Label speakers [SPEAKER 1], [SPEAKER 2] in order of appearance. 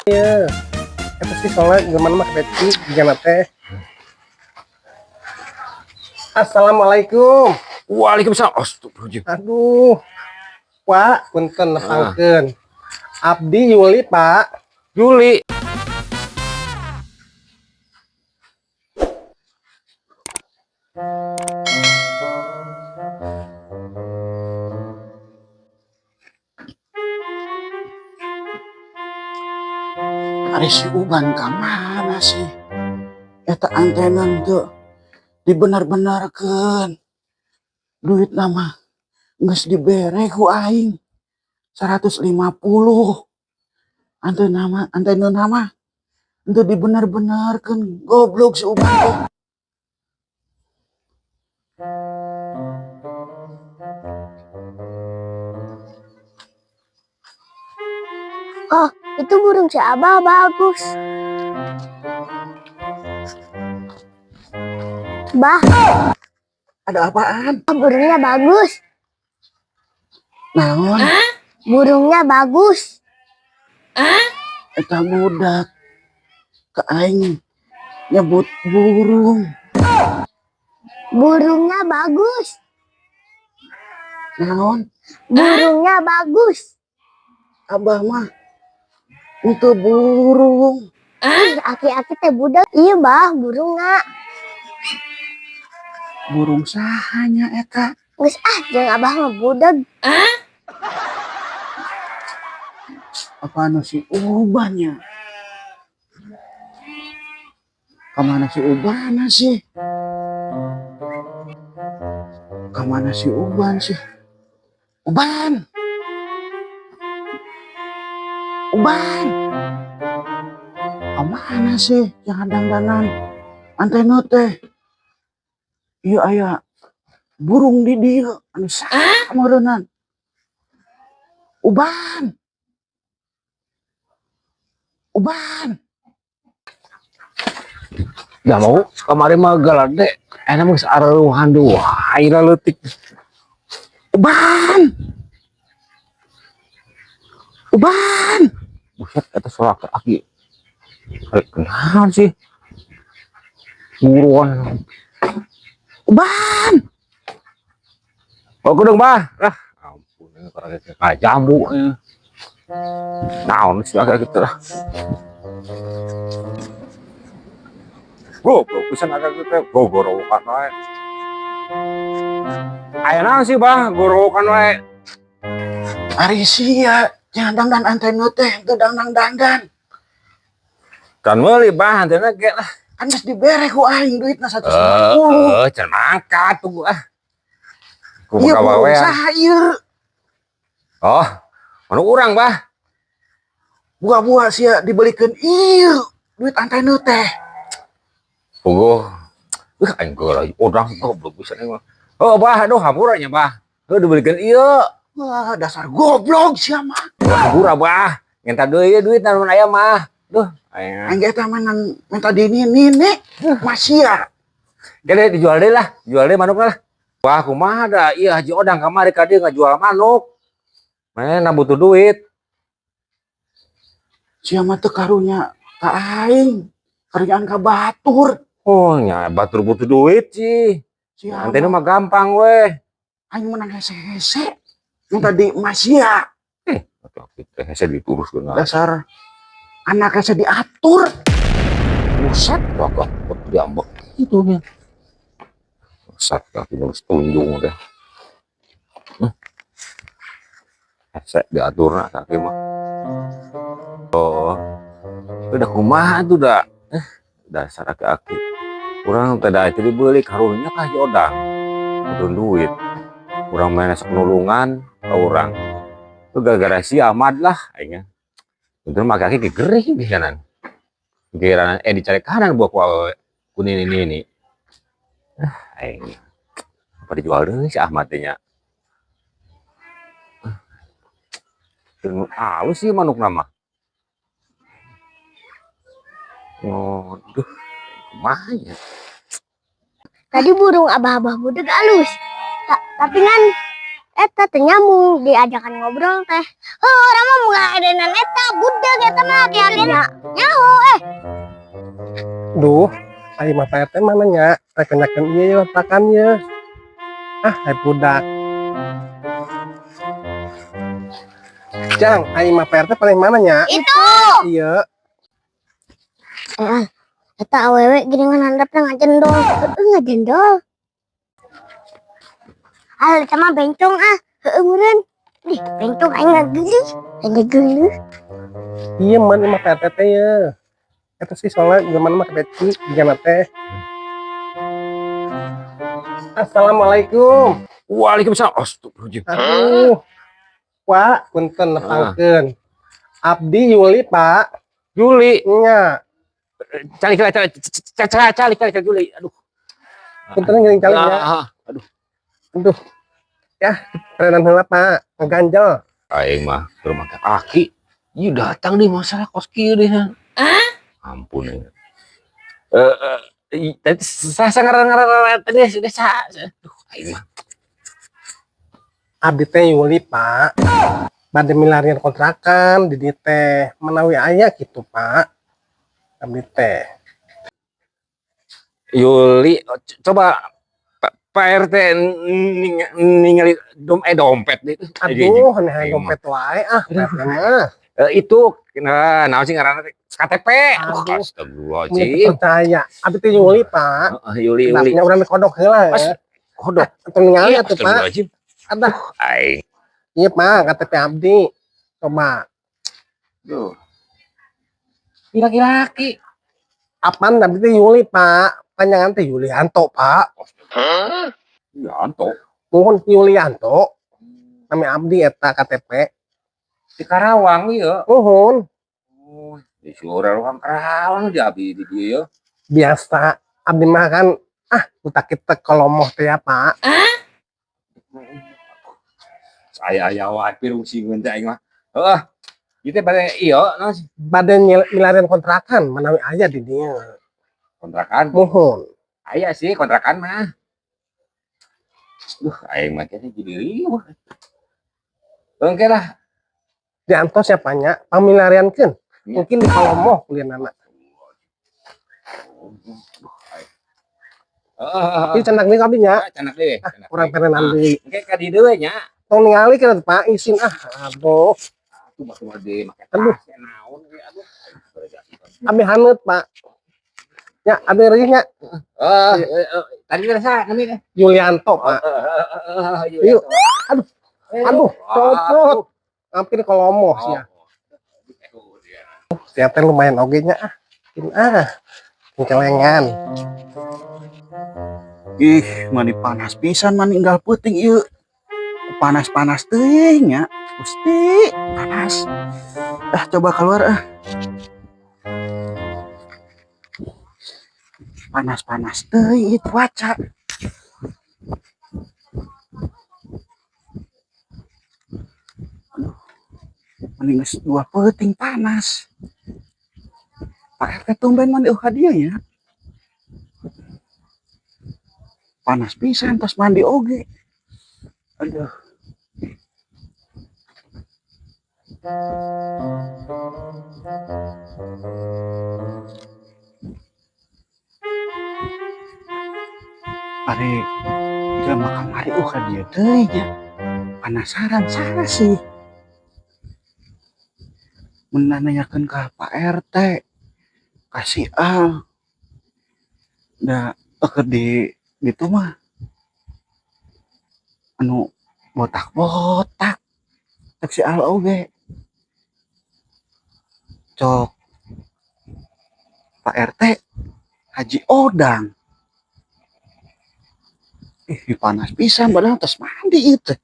[SPEAKER 1] Ya, itu sih soalnya gimana mah Betty gimana teh. Assalamualaikum.
[SPEAKER 2] Waalaikumsalam. Astagfirullahaladzim.
[SPEAKER 1] Aduh, Pak, punten
[SPEAKER 2] Ah,
[SPEAKER 1] nepangkeun. Abdi Yuli, Pak.
[SPEAKER 2] Juli.
[SPEAKER 3] Ari si Uban kamana sih? Eta antena tuh dibener-benerkeun. Duit nama geus dibere ku aing 150. Antena nama itu dibener-benerkeun. Goblok si Uban tuh.
[SPEAKER 4] Oh, itu burung si Abah bagus. Bah,
[SPEAKER 3] Ada apaan?
[SPEAKER 4] burungnya bagus.
[SPEAKER 3] Naon?
[SPEAKER 4] Burungnya bagus.
[SPEAKER 3] Eta budak ke aing nyebut burung.
[SPEAKER 4] Burungnya bagus.
[SPEAKER 3] Naon?
[SPEAKER 4] Burungnya bagus.
[SPEAKER 3] Abah mah itu burung.
[SPEAKER 4] Aki-aki teh budak. Iya, Bah, burungnya.
[SPEAKER 3] Burung sahanya eta.
[SPEAKER 4] Geus jeung Abah mah budak.
[SPEAKER 3] Apa anu si Ubannya? Kemana si Uban sih? Kemana si Uban sih? Uban! Uban! Kemana sih? Yang dandanan antena teh. Iya aya burung di dia. Anu sameureunnan. Uban! Uban!
[SPEAKER 2] Gak mau kemarin mah galade. Enak mah araruhan dua. Aira leutik.
[SPEAKER 3] Uban! Uban!
[SPEAKER 2] Buset eta suara aki. Kenapa sih? Buruan.
[SPEAKER 3] Uban!
[SPEAKER 2] Oh, kudung bah. Lah, ampun ini kayak jambu. Naon sih agak gitu lah. Goblok pisan agak gitu. Gorokan wae. Aya naon sih bah, gorokan wae.
[SPEAKER 3] Ari sia, jangan dandan antena teh, itu dandan.
[SPEAKER 2] Kan meuli bah antena ge lah.
[SPEAKER 3] Kan geus dibere ku aing duitna 150.
[SPEAKER 2] Can mangkat tunggu ah.
[SPEAKER 3] Iya
[SPEAKER 2] Kumaha
[SPEAKER 3] burung
[SPEAKER 2] wae.
[SPEAKER 3] saha ieu?
[SPEAKER 2] Oh, mana urang bah?
[SPEAKER 3] Buah-buah sia dibelikeun ieu duit antena teh.
[SPEAKER 2] Tunggu. Aing lagi urang goblok bisa nih mah. Oh bah, aduh hampura nya bah. Heuh dibelikeun ieu.
[SPEAKER 3] Wah, dasar goblok sia mah.
[SPEAKER 2] Hampura bah. Ngenta deui duit namun aya mah. Duh, aya.
[SPEAKER 3] Aing eta mah minta nini masia.
[SPEAKER 2] Gede dijual deui lah, jual deui manuk lah. Wah, kumaha da ieu Haji Odang kamari ka dieu ngajual manuk. Mana butuh duit.
[SPEAKER 3] Sia mah teu karunya ka aing, karunyaan ka batur.
[SPEAKER 2] Oh, nya batur butuh duit sih.
[SPEAKER 3] Sia
[SPEAKER 2] Antena mah gampang weh.
[SPEAKER 3] aing menang hese-hese. Minta di masia.
[SPEAKER 2] Atuh kita hese diuruskeun.
[SPEAKER 3] Dasar anak hese diatur.
[SPEAKER 2] Buset, kok diambek itu nya. Buset, kaki nulis tunjung deh. Hese diaturna kaki mah. Oh, udah kumaha tuh dah. Dasar aki-aki. Urang teh da itu dibeli karunya ka Haji Odang. Butuh duit. Urang main nulungan ka urang. Itu gara-gara si Ahmad lah aingnya. Itu mah kaki gerih di kanan. Kiranan dicari kanan buat ku ini. Aing. Apa dijual deui si Ahmad teh nya. Halus sih manuk nama. Oh, duh. Kumaha ya?
[SPEAKER 4] Tadi burung Abah-abah budak halus. Tapi kan eta teh nyambung diajakan ngobrol teh. Orang mah muga adenan eta budak eta mah kiadeuna. Nyaho
[SPEAKER 1] Duh, ai mah Pak RT mana nya? Rek kenyakeun ieu ye otakan ye. Ah, ai budak. Jang, ai mah Pak RT paling mana nya?
[SPEAKER 4] itu.
[SPEAKER 1] Iya.
[SPEAKER 4] Eta awewe geuningan handapna ngajendol. Ngajendol. Eta mah bencong meureun. Ih, bencong aing ngageulih. Ngageulih.
[SPEAKER 1] Iya man mah Pak RT teh ye. Eta sih soalnya gimana mah kebeci digana teh. Assalamualaikum.
[SPEAKER 2] Waalaikumsalam. Astagfirullahaladzim.
[SPEAKER 1] Aduh. Pak, punten nepangkeun. Abdi Yuli, Pak.
[SPEAKER 2] Juli,
[SPEAKER 1] Nya.
[SPEAKER 2] cali Juli. Aduh.
[SPEAKER 1] Punten geuning calinya.
[SPEAKER 2] Aduh.
[SPEAKER 1] Aduh. Ya, kerenan heula, Pak. Ngeganjel.
[SPEAKER 2] Aing mah ke rumah kaki. Ieu datang nih masalah kos kieu deh. Ampun. Tadi saya ngarang tadi sudah aduh, aing mah.
[SPEAKER 1] Abdi teh Yuli, Pak. Bade milarian kontrakan di dieu teh menawi aya gitu, Pak. Abdi teh.
[SPEAKER 2] Yuli, coba Pak RT ningali dompet deh.
[SPEAKER 1] Aduh, aneh dompet wae mah.
[SPEAKER 2] Itu naon sih ngaranna KTP.
[SPEAKER 1] Aduh.
[SPEAKER 2] Astagfirullahaladzim.
[SPEAKER 1] Percaya. Abdi teh Yuli, Pak.
[SPEAKER 2] Yuli.
[SPEAKER 1] Nya urang kodok heula ya.
[SPEAKER 2] Kodok.
[SPEAKER 1] Atuh ningali atuh, Pak. Adah.
[SPEAKER 2] Aing.
[SPEAKER 1] Iya, Pak, KTP Abdi. Coba.
[SPEAKER 2] Duh. Laki-laki.
[SPEAKER 1] Apaan Abdi teh Yuli, Pak? Panjangan teh Yulianto, Pak.
[SPEAKER 2] Yanto.
[SPEAKER 1] Mohon Yulianto. Nami Abdi eta KTP.
[SPEAKER 2] Di Karawang ya.
[SPEAKER 1] Mohon.
[SPEAKER 2] Oh, di Karawang di Abi di dia ya.
[SPEAKER 1] Biasa. Abdi mah kan utak kita kolomoh teh ya, Pak.
[SPEAKER 2] Saya aya wae pirung singeun teh aing mah. Heeh. Ieu teh bade ieu naon sih?
[SPEAKER 1] Bade milarian kontrakan menawi aya di dieu.
[SPEAKER 2] Kontrakan.
[SPEAKER 1] Mohon.
[SPEAKER 2] Aya sih kontrakan mah. Duh, aing mah teh jadi riuh. Oke lah.
[SPEAKER 1] Dianto siapanya pamilariankeun. Mungkin di kolomoh kuliahna. Ini cendak nih kabinya.
[SPEAKER 2] Canak deh.
[SPEAKER 1] Kurang perenan deui.
[SPEAKER 2] Oke ka di deui nya.
[SPEAKER 1] Tong ningali kana Pak isin aduh.
[SPEAKER 2] Atuh mah cuma de make
[SPEAKER 1] Aduh.
[SPEAKER 2] tas naon ge aduh.
[SPEAKER 1] Abi haneut, Pak. Ya, abi reus nya.
[SPEAKER 2] Tadi rasa kami teh.
[SPEAKER 1] Yulianto, Pak. Yuk. Aduh, copot. Hampir kolomoh sia. Sia teh lumayan oge nya Kelengan.
[SPEAKER 3] Ih, mani panas pisan maninggal peuting ieu. Panas-panas teuing nya. Gusti, panas. Coba keluar Panas-panas teuing ieu cuaca. Aduh. Mending geus 2 peuting panas. Pak RT tumben mandi hadiah ya. Panas pisan tos mandi oge. Aduh. Are jelema kamari hadiah teh nya. Penasaran sana sih. Mun nanyakeun ka Pak RT. Kasih da di itu mah anu botak-botak cek si Al oge cok Pak RT Haji Odang panas pisan padahal tos mandi itu